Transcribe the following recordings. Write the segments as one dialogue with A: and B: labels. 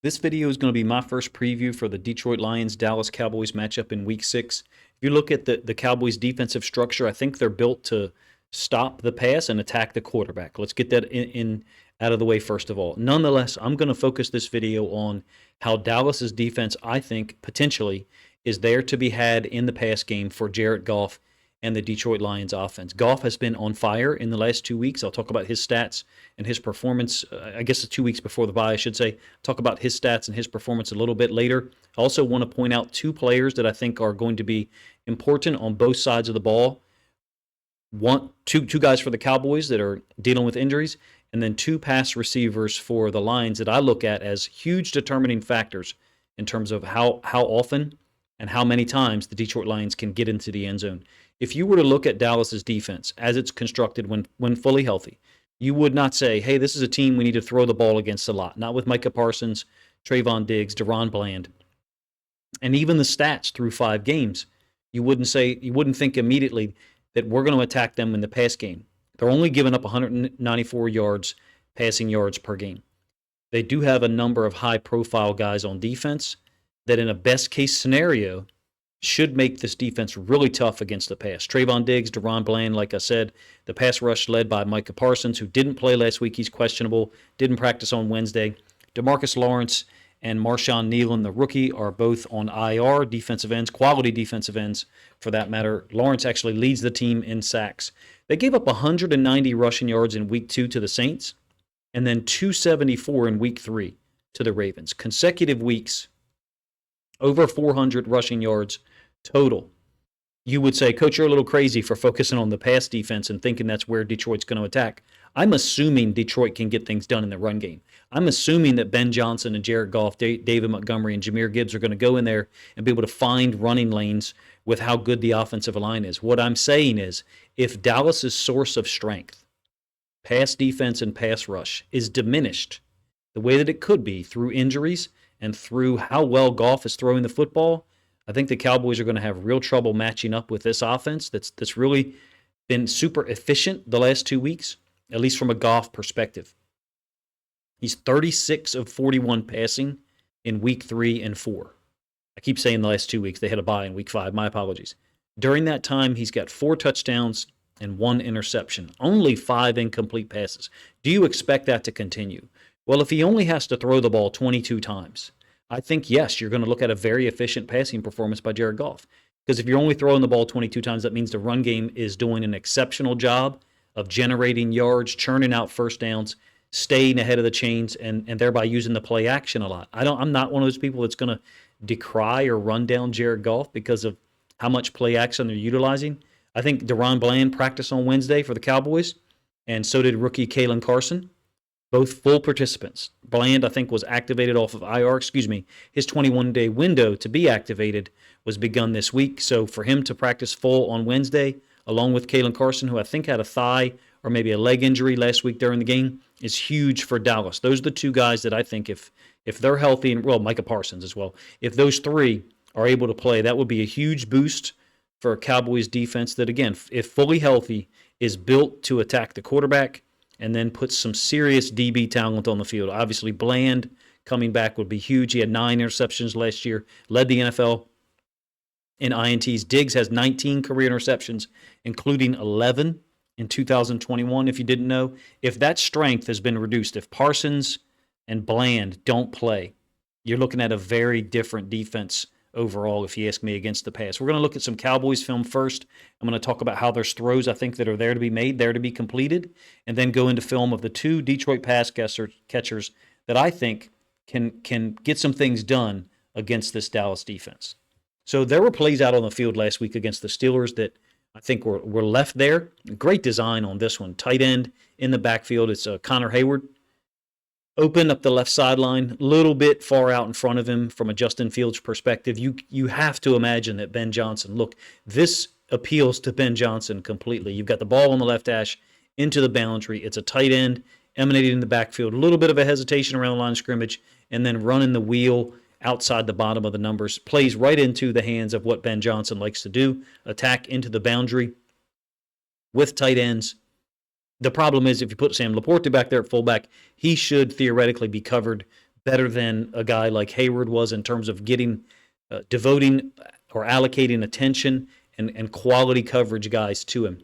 A: This video is going to be my first preview for the Detroit Lions-Dallas Cowboys matchup in Week 6. If you look at the Cowboys' defensive structure, I think they're built to stop the pass and attack the quarterback. Let's get that in out of the way first of all. Nonetheless, I'm going to focus this video on how Dallas's defense, I think, potentially is there to be had in the pass game for Jared Goff and the Detroit Lions offense. Goff has been on fire in the last 2 weeks. I'll talk about his stats and his performance. I guess it's 2 weeks before the bye, I should say. Talk about his stats and his performance a little bit later. I also want to point out two players that I think are going to be important on both sides of the ball. Two guys for the Cowboys that are dealing with injuries, and then two pass receivers for the Lions that I look at as huge determining factors in terms of how often and how many times the Detroit Lions can get into the end zone. If you were to look at Dallas's defense as it's constructed when fully healthy, you would not say, hey, this is a team we need to throw the ball against a lot. Not with Micah Parsons, Trayvon Diggs, Deron Bland, and even the stats through 5 games. You wouldn't think immediately that we're going to attack them in the pass game. They're only giving up 194 passing yards per game. They do have a number of high-profile guys on defense that in a best-case scenario should make this defense really tough against the pass. Trayvon Diggs, Deron Bland, like I said, the pass rush led by Micah Parsons, who didn't play last week. He's questionable, didn't practice on Wednesday. DeMarcus Lawrence and Marshawn Nealon, the rookie, are both on IR, defensive ends, quality defensive ends for that matter. Lawrence actually leads the team in sacks. They gave up 190 rushing yards in Week 2 to the Saints, and then 274 in Week 3 to the Ravens. Consecutive weeks, over 400 rushing yards total. You would say, Coach, you're a little crazy for focusing on the pass defense and thinking that's where Detroit's going to attack. I'm assuming Detroit can get things done in the run game. I'm assuming that Ben Johnson and Jared Goff, David Montgomery, and Jahmyr Gibbs are going to go in there and be able to find running lanes with how good the offensive line is. What I'm saying is, if Dallas's source of strength, pass defense and pass rush, is diminished the way that it could be through injuries and through how well Goff is throwing the football, I think the Cowboys are going to have real trouble matching up with this offense that's really been super efficient the last 2 weeks, at least from a Goff perspective. He's 36 of 41 passing in Week 3 and 4. I keep saying the last 2 weeks. They had a bye in Week 5. My apologies. During that time, he's got 4 touchdowns and 1 interception. Only 5 incomplete passes. Do you expect that to continue? Well, if he only has to throw the ball 22 times, I think, yes, you're going to look at a very efficient passing performance by Jared Goff. Because if you're only throwing the ball 22 times, that means the run game is doing an exceptional job of generating yards, churning out first downs, staying ahead of the chains, and thereby using the play action a lot. I'm not one of those people that's going to decry or run down Jared Goff because of how much play action they're utilizing. I think Deron Bland practiced on Wednesday for the Cowboys, and so did rookie Kalen Carson. Both full participants. Bland, I think, was activated off of IR. His 21-day window to be activated was begun this week. So for him to practice full on Wednesday, along with Kalen Carson, who I think had a thigh or maybe a leg injury last week during the game, is huge for Dallas. Those are the two guys that I think if they're healthy, and well, Micah Parsons as well, if those three are able to play, that would be a huge boost for a Cowboys defense that, again, if fully healthy, is built to attack the quarterback and then put some serious DB talent on the field. Obviously, Bland coming back would be huge. He had 9 interceptions last year, led the NFL in INTs. Diggs has 19 career interceptions, including 11 in 2021, if you didn't know. If that strength has been reduced, if Parsons and Bland don't play, you're looking at a very different defense overall, if you ask me, against the pass. We're going to look at some Cowboys film first. I'm going to talk about how there's throws I think that are there to be made, there to be completed, and then go into film of the 2 Detroit pass catchers that I think can get some things done against this Dallas defense. So there were plays out on the field last week against the Steelers that I think were left there. Great design on this one. Tight end in the backfield. It's Connor Hayward. Open up the left sideline, a little bit far out in front of him from a Justin Fields perspective. You have to imagine that Ben Johnson, look, this appeals to Ben Johnson completely. You've got the ball on the left hash into the boundary. It's a tight end emanating in the backfield. A little bit of a hesitation around the line of scrimmage, and then running the wheel outside the bottom of the numbers. Plays right into the hands of what Ben Johnson likes to do, attack into the boundary with tight ends. The problem is if you put Sam Laporte back there at fullback, he should theoretically be covered better than a guy like Hayward was in terms of getting, devoting or allocating attention and quality coverage guys to him.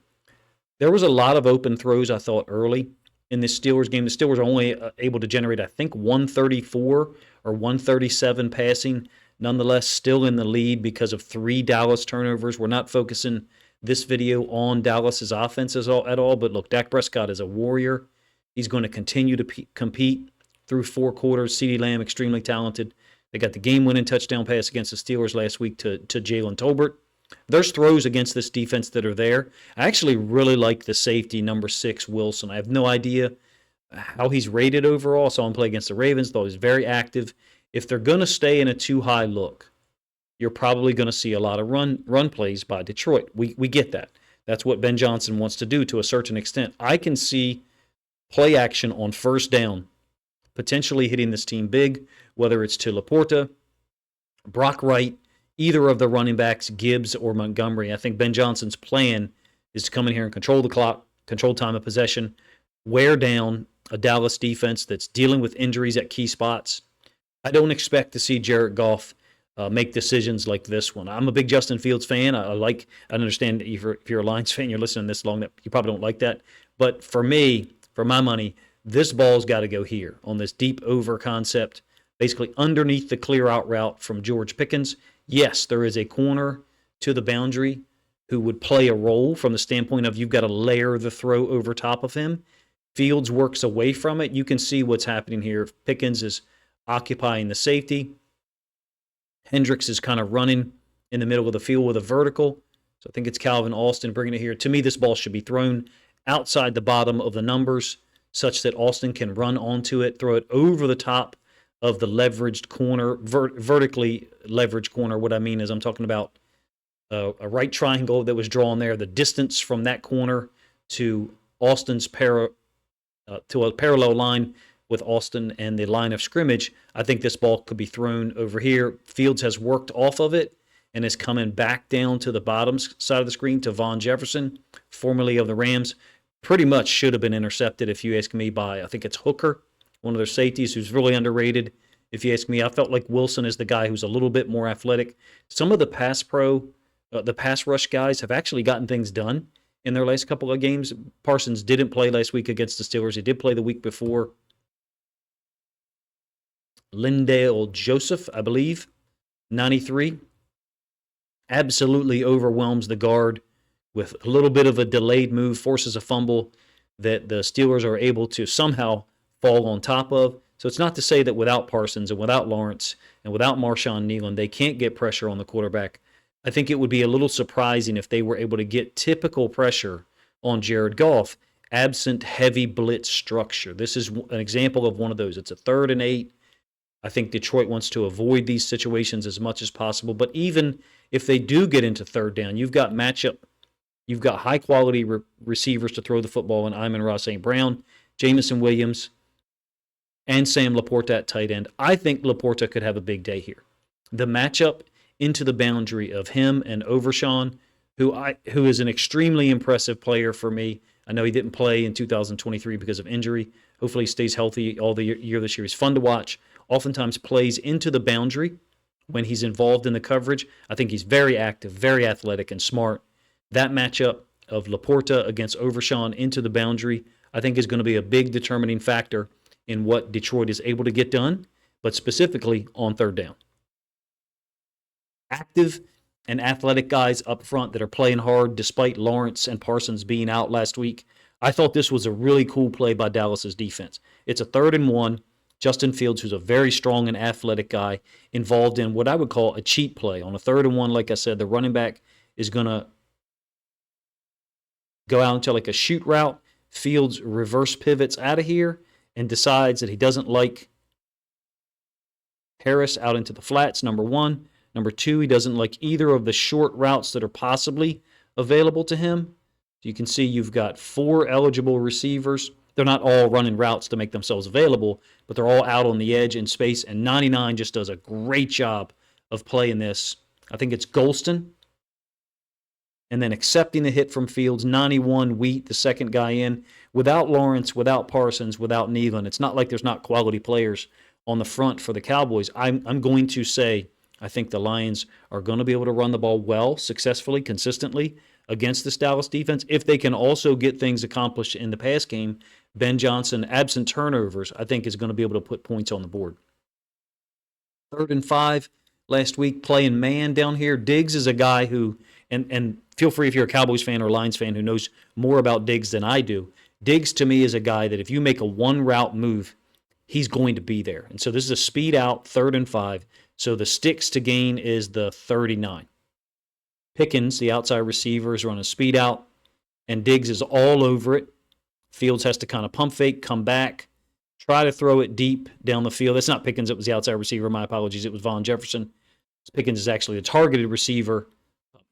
A: There was a lot of open throws, I thought, early in this Steelers game. The Steelers are only able to generate, I think, 134 or 137 passing. Nonetheless, still in the lead because of 3 Dallas turnovers. We're not focusing this video on Dallas's offenses at all, but look, Dak Prescott is a warrior. He's going to continue to compete through 4 quarters. CeeDee Lamb, extremely talented. They got the game-winning touchdown pass against the Steelers last week to Jalen Tolbert. There's throws against this defense that are there. I actually really like the safety, number 6, Wilson. I have no idea how he's rated overall. I saw him play against the Ravens, thought he was very active. If they're going to stay in a too high look, you're probably going to see a lot of run plays by Detroit. We get that. That's what Ben Johnson wants to do to a certain extent. I can see play action on first down potentially hitting this team big, whether it's to Laporta, Brock Wright, either of the running backs, Gibbs or Montgomery. I think Ben Johnson's plan is to come in here and control the clock, control time of possession, wear down a Dallas defense that's dealing with injuries at key spots. I don't expect to see Jared Goff make decisions like this one. I'm a big Justin Fields fan. I understand if you're a Lions fan, you're listening this long, that you probably don't like that. But for me, for my money, this ball's got to go here on this deep over concept, basically underneath the clear out route from George Pickens. Yes, there is a corner to the boundary who would play a role from the standpoint of you've got to layer the throw over top of him. Fields works away from it. You can see what's happening here. Pickens is occupying the safety. Hendricks is kind of running in the middle of the field with a vertical. So I think it's Calvin Austin bringing it here. To me, this ball should be thrown outside the bottom of the numbers such that Austin can run onto it, throw it over the top of the leveraged corner, vertically leveraged corner. What I mean is I'm talking about a right triangle that was drawn there. The distance from that corner to Austin's to a parallel line with Austin and the line of scrimmage. I think this ball could be thrown over here. Fields has worked off of it and is coming back down to the bottom side of the screen to Von Jefferson, formerly of the Rams. Pretty much should have been intercepted, if you ask me, by, I think it's Hooker, one of their safeties who's really underrated. If you ask me, I felt like Wilson is the guy who's a little bit more athletic. Some of the the pass rush guys have actually gotten things done in their last couple of games. Parsons didn't play last week against the Steelers. He did play the week before. Lindale Joseph, I believe, 93, absolutely overwhelms the guard with a little bit of a delayed move, forces a fumble that the Steelers are able to somehow fall on top of. So it's not to say that without Parsons and without Lawrence and without Marshawn Kneeland, they can't get pressure on the quarterback. I think it would be a little surprising if they were able to get typical pressure on Jared Goff, absent heavy blitz structure. This is an example of one of those. It's a 3rd and 8. I think Detroit wants to avoid these situations as much as possible. But even if they do get into 3rd down, you've got matchup. You've got high-quality receivers to throw the football in Amon-Ra St. Brown, Jameson Williams, and Sam Laporta at tight end. I think Laporta could have a big day here. The matchup into the boundary of him and Overshawn, who is an extremely impressive player for me. I know he didn't play in 2023 because of injury. Hopefully he stays healthy all the year this year. He's fun to watch. Oftentimes plays into the boundary when he's involved in the coverage. I think he's very active, very athletic, and smart. That matchup of Laporta against Overshawn into the boundary, I think is going to be a big determining factor in what Detroit is able to get done, but specifically on 3rd down. Active and athletic guys up front that are playing hard despite Lawrence and Parsons being out last week. I thought this was a really cool play by Dallas's defense. It's a 3rd and 1. Justin Fields, who's a very strong and athletic guy, involved in what I would call a cheat play. On a 3rd and 1, like I said, the running back is going to go out into like a shoot route. Fields reverse pivots out of here and decides that he doesn't like Harris out into the flats, number 1. Number 2, he doesn't like either of the short routes that are possibly available to him. You can see you've got 4 eligible receivers. They're not all running routes to make themselves available, but they're all out on the edge in space, and 99 just does a great job of playing this. I think it's Golston. And then accepting the hit from Fields, 91, Wheat, the second guy in. Without Lawrence, without Parsons, without Kneeland, it's not like there's not quality players on the front for the Cowboys, I'm going to say I think the Lions are going to be able to run the ball well, successfully, consistently against this Dallas defense. If they can also get things accomplished in the pass game, Ben Johnson, absent turnovers, I think is going to be able to put points on the board. 3rd and 5 last week, playing man down here. Diggs is a guy who, and feel free if you're a Cowboys fan or Lions fan who knows more about Diggs than I do. Diggs to me is a guy that if you make a one route move, he's going to be there. And so this is a speed out 3rd and 5. So the sticks to gain is the 39. Pickens, the outside receiver, is running speed out, and Diggs is all over it. Fields has to kind of pump fake, come back, try to throw it deep down the field. That's not Pickens. It was the outside receiver. My apologies. It was Von Jefferson. Pickens is actually the targeted receiver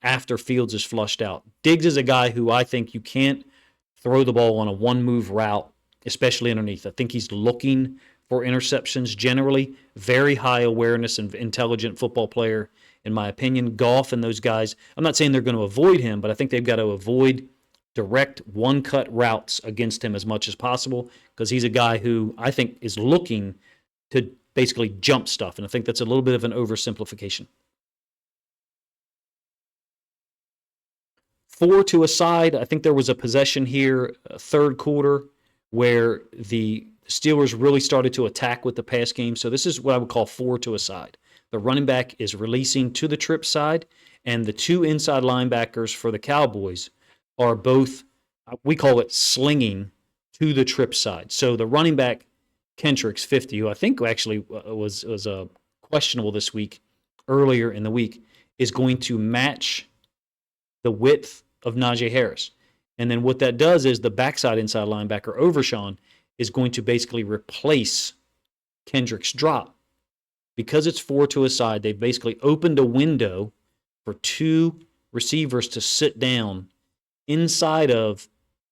A: after Fields is flushed out. Diggs is a guy who I think you can't throw the ball on a one-move route, especially underneath. I think he's looking for interceptions generally. Very high awareness and intelligent football player, in my opinion. Goff and those guys, I'm not saying they're going to avoid him, but I think they've got to avoid direct one-cut routes against him as much as possible because he's a guy who I think is looking to basically jump stuff, and I think that's a little bit of an oversimplification. 4 to a side. I think there was a possession here, 3rd quarter, where the Steelers really started to attack with the pass game. So this is what I would call 4 to a side. The running back is releasing to the trip side, and the 2 inside linebackers for the Cowboys are both, we call it slinging to the trip side. So the running back, Kendricks, 50, who I think actually was questionable this week, earlier in the week, is going to match the width of Najee Harris. And then what that does is the backside inside linebacker, Overshawn, is going to basically replace Kendrick's drop. Because it's 4 to a side, they've basically opened a window for 2 receivers to sit down inside of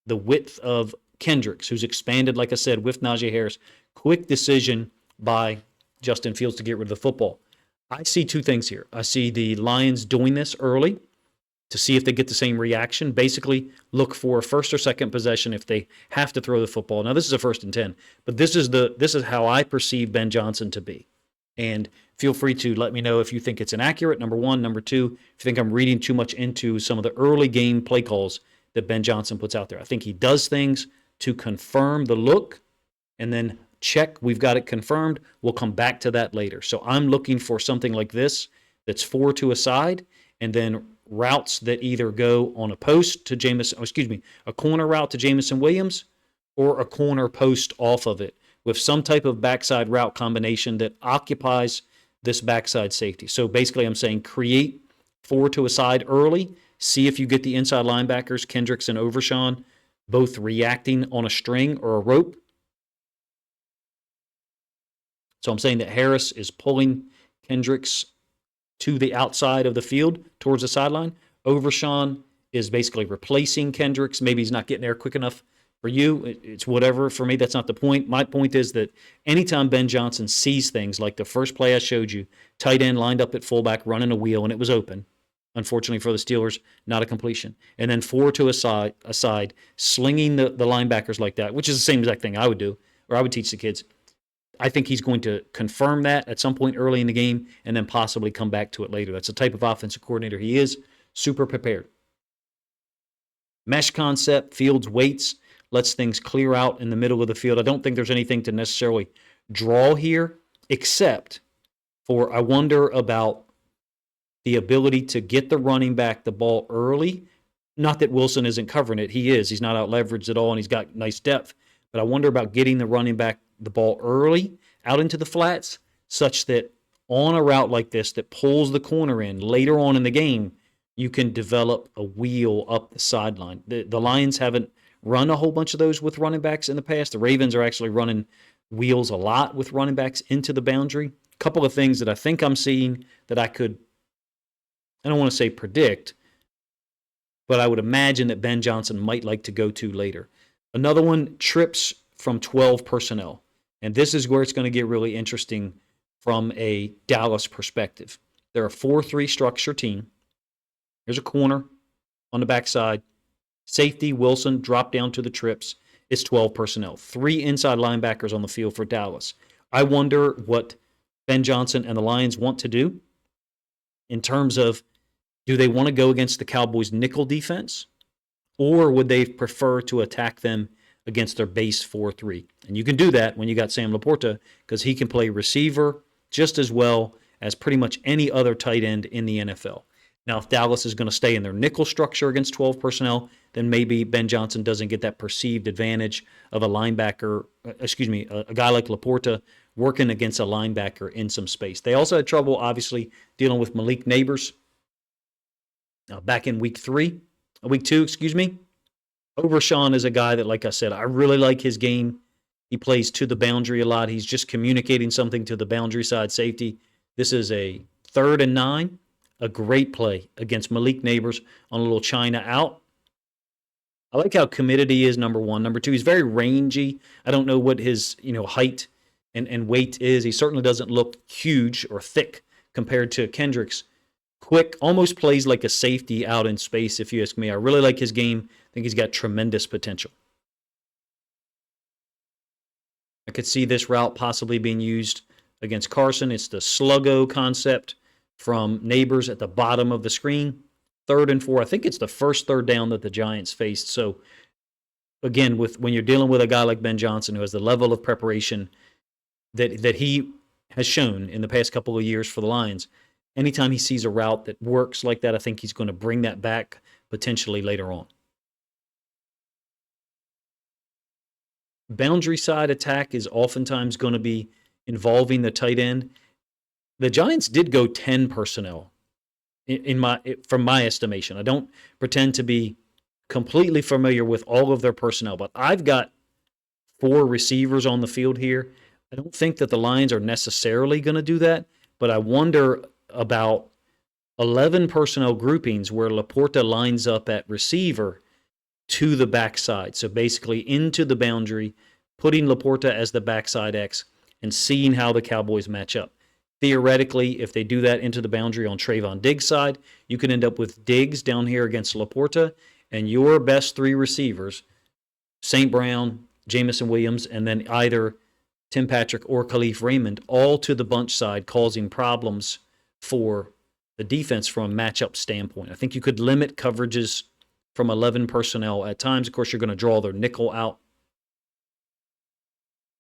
A: the width of Kendricks, who's expanded, like I said, with Najee Harris. Quick decision by Justin Fields to get rid of the football. I see 2 things here. I see the Lions doing this early to see if they get the same reaction. Basically, look for a 1st or 2nd possession if they have to throw the football. Now, this is a 1st and 10, but this is how I perceive Ben Johnson to be. And feel free to let me know if you think it's inaccurate, number 1. Number 2, if you think I'm reading too much into some of the early game play calls that Ben Johnson puts out there. I think he does things to confirm the look and then check, we've got it confirmed. We'll come back to that later. So I'm looking for something like this that's 4 to a side, and then routes that either go on a post to a corner route to Jamison Williams, or a corner post off of it with some type of backside route combination that occupies this backside safety. So basically I'm saying create 4 to a side early, see if you get the inside linebackers, Kendricks and Overshawn, both reacting on a string or a rope. So I'm saying that Harris is pulling Kendricks to the outside of the field towards the sideline. Overshawn is basically replacing Kendricks. Maybe he's not getting there quick enough for you. It's whatever. For me, that's not the point. My point is that anytime Ben Johnson sees things like the first play I showed you, tight end lined up at fullback, running a wheel, and it was open. Unfortunately for the Steelers, not a completion. And then 4 to a side, slinging the linebackers like that, which is the same exact thing I would do, or I would teach the kids. I think he's going to confirm that at some point early in the game and then possibly come back to it later. That's the type of offensive coordinator he is, super prepared. Mesh concept, Fields waits, lets things clear out in the middle of the field. I don't think there's anything to necessarily draw here, except for I wonder about the ability to get the running back the ball early. Not that Wilson isn't covering it. He is. He's not out leveraged at all, and he's got nice depth. But I wonder about getting the running back the ball early out into the flats such that on a route like this that pulls the corner in later on in the game, you can develop a wheel up the sideline. The Lions haven't run a whole bunch of those with running backs in the past. The Ravens are actually running wheels a lot with running backs into the boundary. A couple of things that I think I'm seeing that I don't want to say predict, but I would imagine that Ben Johnson might like to go to later. Another one, trips from 12 personnel. And this is where it's going to get really interesting from a Dallas perspective. They're a 4-3 structure team. There's a corner on the backside. Safety, Wilson, drop down to the trips. It's 12 personnel. 3 inside linebackers on the field for Dallas. I wonder what Ben Johnson and the Lions want to do in terms of, do they want to go against the Cowboys' nickel defense, or would they prefer to attack them against their base 4-3? And you can do that when you got Sam Laporta, because he can play receiver just as well as pretty much any other tight end in the NFL. Now, if Dallas is going to stay in their nickel structure against 12 personnel, then maybe Ben Johnson doesn't get that perceived advantage of a linebacker, a guy like Laporta working against a linebacker in some space. They also had trouble, obviously, dealing with Malik Neighbors back in week 2. Overshawn is a guy that, like I said, I really like his game. He plays to the boundary a lot. He's just communicating something to the boundary side safety. This is a 3rd and 9, a great play against Malik Neighbors on a little China out. I like how committed he is, number one. Number two, he's very rangy. I don't know what his height and weight is. He certainly doesn't look huge or thick compared to Kendricks. Quick, almost plays like a safety out in space, if you ask me. I really like his game. I think he's got tremendous potential. I could see this route possibly being used against Carson. It's the sluggo concept from Neighbors at the bottom of the screen. 3rd and 4. I think it's the first 3rd down that the Giants faced. So, again, when you're dealing with a guy like Ben Johnson, who has the level of preparation that he has shown in the past couple of years for the Lions, anytime he sees a route that works like that, I think he's going to bring that back potentially later on. Boundary side attack is oftentimes going to be involving the tight end. The Giants did go 10 personnel from my estimation. I don't pretend to be completely familiar with all of their personnel, but I've got 4 receivers on the field here. I don't think that the Lions are necessarily going to do that, but I wonder about 11 personnel groupings where Laporta lines up at receiver to the backside. So basically into the boundary, putting Laporta as the backside X and seeing how the Cowboys match up. Theoretically, if they do that into the boundary on Trayvon Diggs' side, you can end up with Diggs down here against Laporta, and your best 3 receivers, St. Brown, Jamison Williams, and then either Tim Patrick or Khalif Raymond, all to the bunch side, causing problems for the defense from a matchup standpoint. I think you could limit coverages from 11 personnel at times. Of course, you're going to draw their nickel out.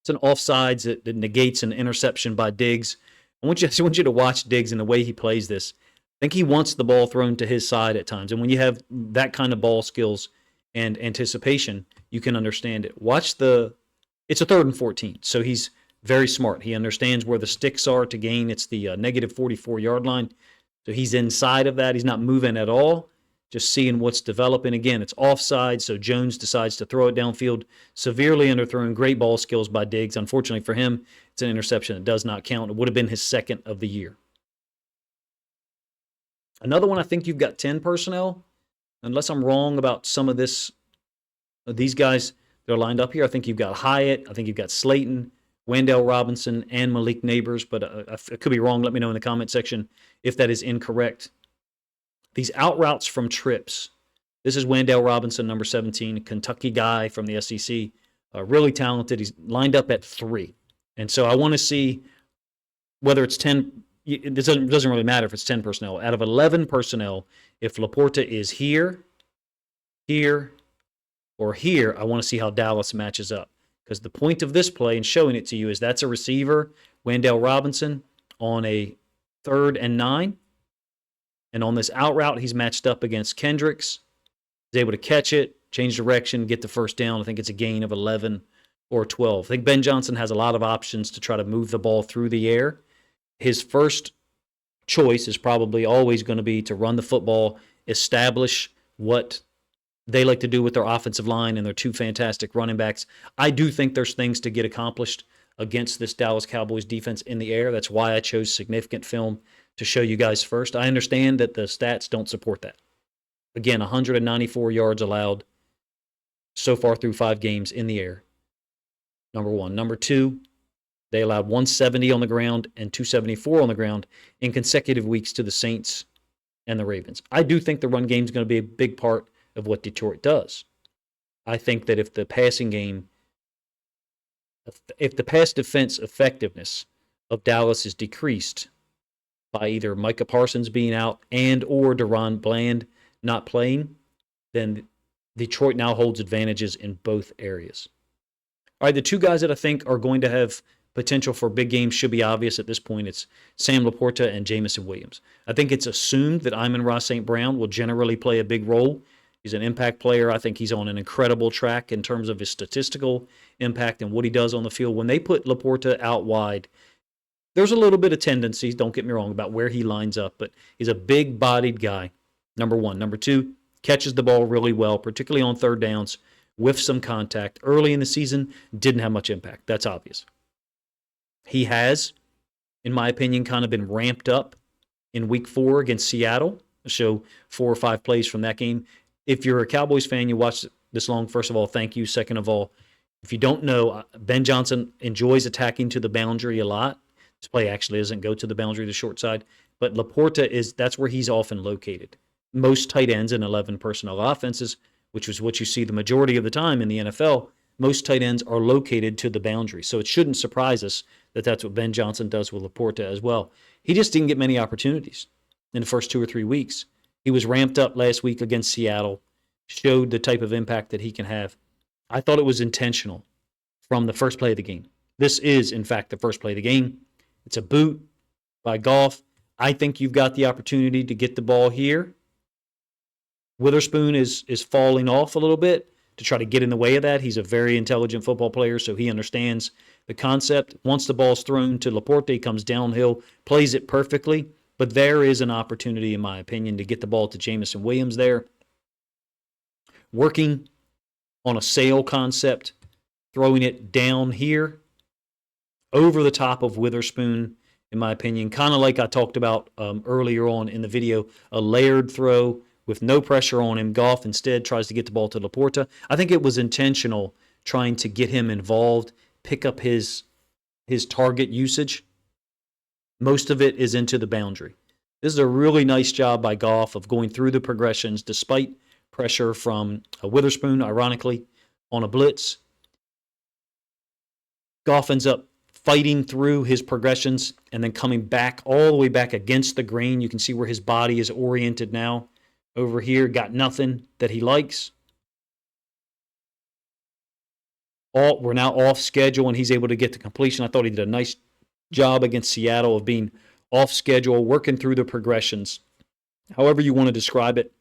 A: It's an offsides that negates an interception by Diggs. I want you to watch Diggs and the way he plays this. I think he wants the ball thrown to his side at times. And when you have that kind of ball skills and anticipation, you can understand it. It's a 3rd and 14, so he's very smart. He understands where the sticks are to gain. It's the negative 44-yard line. So he's inside of that. He's not moving at all, just seeing what's developing. Again, it's offside, so Jones decides to throw it downfield, severely underthrown. Great ball skills by Diggs. Unfortunately for him, it's an interception that does not count. It would have been his 2nd of the year. Another one, I think you've got 10 personnel. Unless I'm wrong about some of these guys that are lined up here, I think you've got Hyatt. I think you've got Slayton, Wan'Dale Robinson, and Malik Neighbors. But I could be wrong. Let me know in the comment section if that is incorrect. These out routes from trips. This is Wan'Dale Robinson, number 17, Kentucky guy from the SEC. Really talented. He's lined up at 3. And so I want to see whether it's 10. It doesn't really matter if it's 10 personnel. Out of 11 personnel, if Laporta is here, or here, I want to see how Dallas matches up. Because the point of this play and showing it to you is that's a receiver, Wan'Dale Robinson, on a 3rd and 9. And on this out route, he's matched up against Kendricks. He's able to catch it, change direction, get the first down. I think it's a gain of 11 or 12. I think Ben Johnson has a lot of options to try to move the ball through the air. His first choice is probably always going to be to run the football, establish what they like to do with their offensive line and their 2 fantastic running backs. I do think there's things to get accomplished against this Dallas Cowboys defense in the air. That's why I chose significant film to show you guys first. I understand that the stats don't support that. Again, 194 yards allowed so far through 5 games in the air. Number one. Number two, they allowed 170 on the ground and 274 on the ground in consecutive weeks to the Saints and the Ravens. I do think the run game is going to be a big part of what Detroit does. I think that if the passing game If the pass defense effectiveness of Dallas is decreased by either Micah Parsons being out and or Deron Bland not playing, then Detroit now holds advantages in both areas. All right, the two guys that I think are going to have potential for big games should be obvious at this point. It's Sam Laporta and Jamison Williams. I think it's assumed that Amon-Ra St. Brown will generally play a big role. He's an impact player. I think he's on an incredible track in terms of his statistical impact and what he does on the field. When they put Laporta out wide, there's a little bit of tendency, don't get me wrong, about where he lines up, but he's a big-bodied guy, number one. Number two, catches the ball really well, particularly on third downs, with some contact. Early in the season, didn't have much impact. That's obvious. He has, in my opinion, kind of been ramped up in Week 4 against Seattle. I'll show 4 or 5 plays from that game. If you're a Cowboys fan, you watch this long, first of all, thank you. Second of all, if you don't know, Ben Johnson enjoys attacking to the boundary a lot. This play actually doesn't go to the boundary, the short side. But Laporta that's where he's often located. Most tight ends in 11 personnel offenses, which is what you see the majority of the time in the NFL, most tight ends are located to the boundary. So it shouldn't surprise us that that's what Ben Johnson does with Laporta as well. He just didn't get many opportunities in the first 2 or 3 weeks. He was ramped up last week against Seattle, showed the type of impact that he can have. I thought it was intentional from the first play of the game. This is, in fact, the first play of the game. It's a boot by Goff. I think you've got the opportunity to get the ball here. Witherspoon is falling off a little bit to try to get in the way of that. He's a very intelligent football player, so he understands the concept. Once the ball's thrown to Laporta, he comes downhill, plays it perfectly. But there is an opportunity, in my opinion, to get the ball to Jamison Williams there. Working on a sail concept, throwing it down here, over the top of Witherspoon, in my opinion. Kind of like I talked about earlier on in the video, a layered throw with no pressure on him. Goff instead tries to get the ball to Laporta. I think it was intentional, trying to get him involved, pick up his target usage. Most of it is into the boundary. This is a really nice job by Goff of going through the progressions despite pressure from Witherspoon, ironically, on a blitz. Goff ends up fighting through his progressions and then coming back all the way back against the grain. You can see where his body is oriented now. Over here, got nothing that he likes. We're now off schedule, and he's able to get to completion. I thought he did a nice job against Seattle of being off schedule, working through the progressions. However you want to describe it.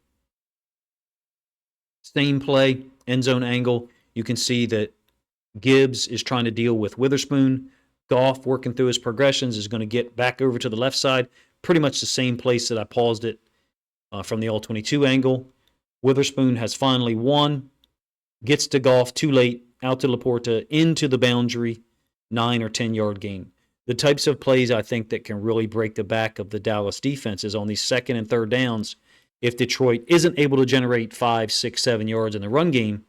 A: Same play, end zone angle. You can see that Gibbs is trying to deal with Witherspoon. Goff, working through his progressions, is going to get back over to the left side. Pretty much the same place that I paused it from the all-22 angle. Witherspoon has finally won. Gets to Goff too late. Out to Laporta, into the boundary, 9 or 10-yard gain. The types of plays I think that can really break the back of the Dallas defense is on these second and third downs. If Detroit isn't able to generate 5, 6, 7 yards in the run game,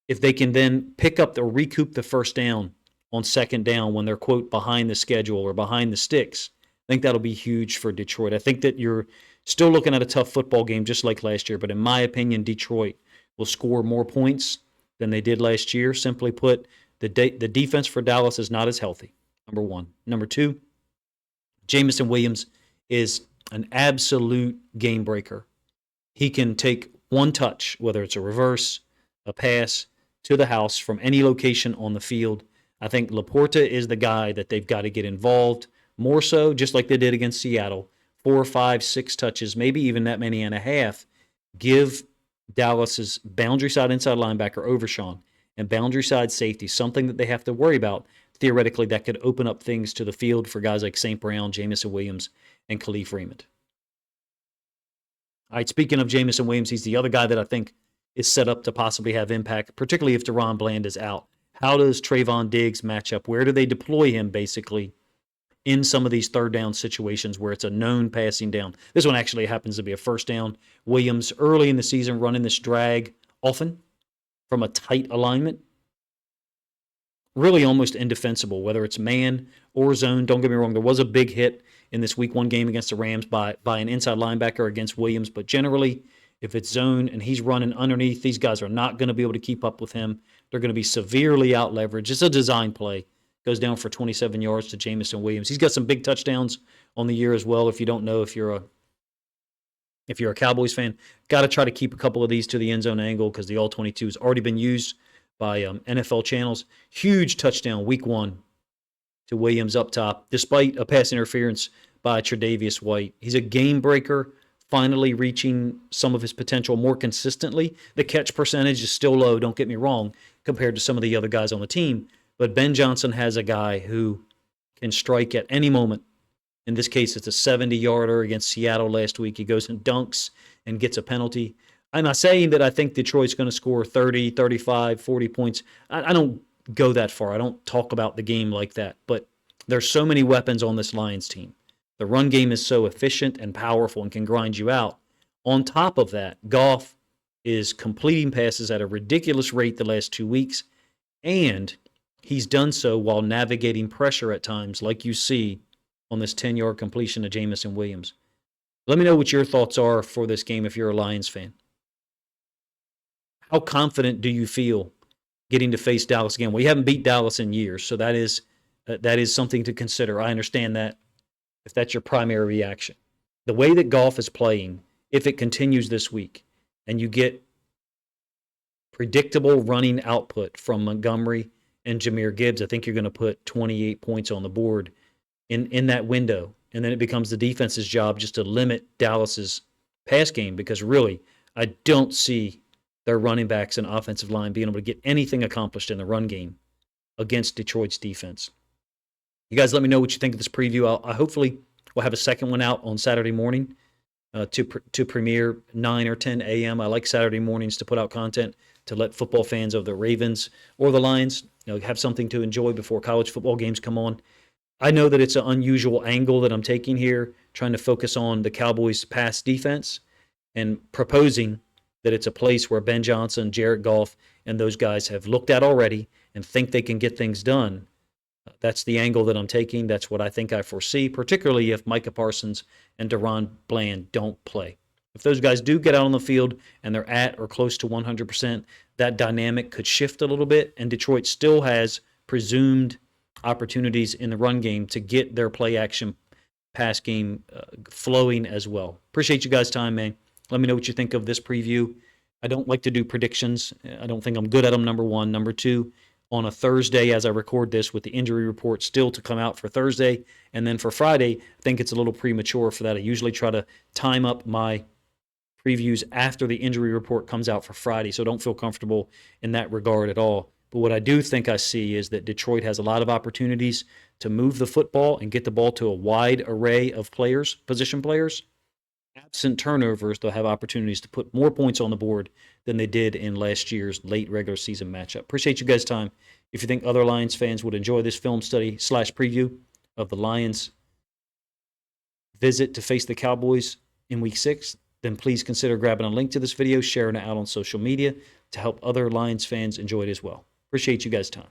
A: if they can then pick up or recoup the first down on second down when they're, quote, behind the schedule or behind the sticks, I think that'll be huge for Detroit. I think that you're still looking at a tough football game just like last year, but in my opinion, Detroit will score more points than they did last year. Simply put, the defense for Dallas is not as healthy, number one. Number two, Jamison Williams is an absolute game breaker. He can take one touch, whether it's a reverse, a pass, to the house from any location on the field. I think Laporta is the guy that they've got to get involved more so, just like they did against Seattle. 4, 5, 6 touches, maybe even that many and a half. Give Dallas's boundary side inside linebacker Overshawn and boundary side safety something that they have to worry about. Theoretically, that could open up things to the field for guys like St. Brown, Jamison Williams, and Khalif Raymond. All right, speaking of Jamison Williams, he's the other guy that I think is set up to possibly have impact, particularly if Deron Bland is out. How does Trayvon Diggs match up? Where do they deploy him, basically, in some of these third down situations where it's a known passing down? This one actually happens to be a first down. Williams, early in the season, running this drag often from a tight alignment. Really almost indefensible, whether it's man or zone. Don't get me wrong, there was a big hit in this Week 1 game against the Rams by an inside linebacker against Williams, but generally If it's zone and he's running underneath, these guys are not going to be able to keep up with him. They're going to be severely out leveraged. It's a design play. Goes down for 27 yards to Jamison Williams. He's got some big touchdowns on the year as well. If you don't know, if you're a Cowboys fan, got to try to keep a couple of these to the end zone angle because the All-22 has already been used by NFL channels. Huge touchdown week 1 to Williams up top, despite a pass interference by Tre'Davious White. He's a game breaker, finally reaching some of his potential more consistently. The catch percentage is still low, don't get me wrong, compared to some of the other guys on the team. But Ben Johnson has a guy who can strike at any moment. In this case, it's a 70-yarder against Seattle last week. He goes and dunks and gets a penalty. I'm not saying that I think Detroit's going to score 30, 35, 40 points. I don't go that far. I don't talk about the game like that. But there's so many weapons on this Lions team. The run game is so efficient and powerful and can grind you out. On top of that, Goff is completing passes at a ridiculous rate the last 2 weeks, and he's done so while navigating pressure at times, like you see on this 10-yard completion to Jamison Williams. Let me know what your thoughts are for this game if you're a Lions fan. How confident do you feel getting to face Dallas again? We haven't beat Dallas in years, so that is something to consider. I understand that if that's your primary reaction. The way that Goff is playing, if it continues this week, and you get predictable running output from Montgomery and Jahmyr Gibbs, I think you're going to put 28 points on the board in that window. And then it becomes the defense's job just to limit Dallas's pass game, because really, I don't see their running backs and offensive line being able to get anything accomplished in the run game against Detroit's defense. You guys let me know what you think of this preview. I hopefully will have a second one out on Saturday morning to premiere 9 or 10 a.m. I like Saturday mornings to put out content to let football fans of the Ravens or the Lions have something to enjoy before college football games come on. I know that it's an unusual angle that I'm taking here, trying to focus on the Cowboys' pass defense and proposing that it's a place where Ben Johnson, Jared Goff, and those guys have looked at already and think they can get things done. That's the angle that I'm taking. That's what I think I foresee, particularly if Micah Parsons and Deron Bland don't play. If those guys do get out on the field and they're at or close to 100%, that dynamic could shift a little bit, and Detroit still has presumed opportunities in the run game to get their play action pass game flowing as well. Appreciate you guys' time, man. Let me know what you think of this preview. I don't like to do predictions. I don't think I'm good at them, number one. Number two, on a Thursday as I record this with the injury report still to come out for Thursday. And then for Friday, I think it's a little premature for that. I usually try to time up my previews after the injury report comes out for Friday, so don't feel comfortable in that regard at all. But what I do think I see is that Detroit has a lot of opportunities to move the football and get the ball to a wide array of players, position players. Absent turnovers, they'll have opportunities to put more points on the board than they did in last year's late regular season matchup. Appreciate you guys' time. If you think other Lions fans would enjoy this film study / preview of the Lions' visit to face the Cowboys in Week 6, then please consider grabbing a link to this video, sharing it out on social media to help other Lions fans enjoy it as well. Appreciate you guys' time.